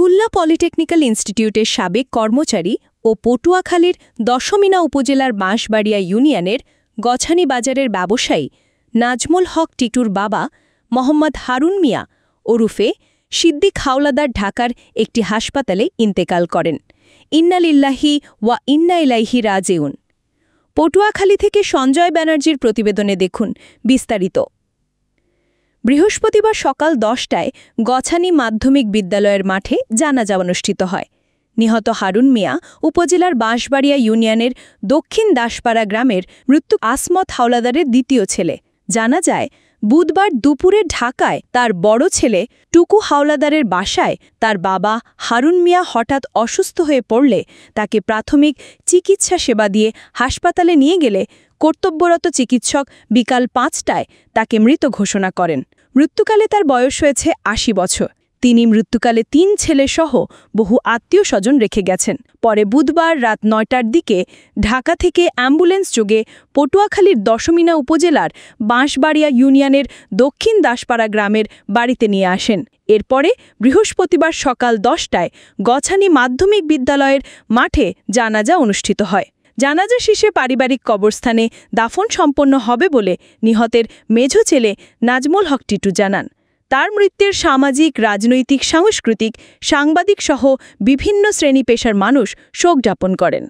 Khulna polytechnical ইনস্টিটিউটের সাবেক কর্মচারী ও পটুয়াখালীর দশমিনা উপজেলার বাঁশবাড়িয়া ইউনিয়নের গছানী বাজারের ব্যবসায়ী নাজমুল হক টিটুর বাবা মোহাম্মদ হারুন মিয়া ওরফে সিদ্দিক হাওলাদার ঢাকার একটি হাসপাতালে ইন্তেকাল করেন। ইন্না লিল্লাহি ওয়া ইন্না ইলাইহি রাজিউন। পটুয়াখালী থেকে সঞ্জয় ব্যানার্জির প্রতিবেদনে দেখুন বিস্তারিত। বৃহস্পতিবার সকাল 10টায় গছানী মাধ্যমিক বিদ্যালয়ের মাঠে জানাজা অনুষ্ঠিত হয়। নিহত হারুন মিয়া উপজেলার বাঁশবাড়িয়া ইউনিয়নের দক্ষিণ দাসপাড়া গ্রামের মৃত্যু আসমত হাওলাদারের দ্বিতীয় ছেলে। জানা যায়, বুধবার দুপুরে ঢাকায় তার বড় ছেলে টুকু হাওলাদারের বাসায় তার বাবা হারুন মিয়া হঠাৎ অসুস্থ হয়ে পড়লে তাকে প্রাথমিক চিকিৎসা সেবা দিয়ে হাসপাতালে নিয়ে গেলে কর্তব্যরত চিকিৎসক বিকাল 5টায় তাকে মৃত ঘোষণা করেন। মৃত্যুকালে তার বয়স হয়েছে 80 বছর। তিনি মৃত্যুকালে 3 ছেলেসহ বহু আত্মীয় স্বজন রেখে গেছেন। পরে বুধবার রাত 9টার দিকে ঢাকা থেকে অ্যাম্বুলেন্স যোগে পটুয়াখালীর দশমিনা উপজেলার বাঁশবাড়িয়া ইউনিয়নের দক্ষিণ দাসপাড়া গ্রামের বাড়িতে নিয়ে আসেন। এরপরে বৃহস্পতিবার সকাল 10টায় গছানী মাধ্যমিক বিদ্যালয়ের মাঠে জানাজা অনুষ্ঠিত হয়। জানাজা শেষে পারিবারিক কবরস্থানে দাফন সম্পন্ন হবে বলে নিহতের মেঝ ছেলে নাজমুল হক টিটু জানান। তার মৃত্যুর সামাজিক, রাজনৈতিক, সাংস্কৃতিক, সাংবাদিক সহ বিভিন্ন শ্রেণী পেশার মানুষ শোক জ্ঞাপন করেন।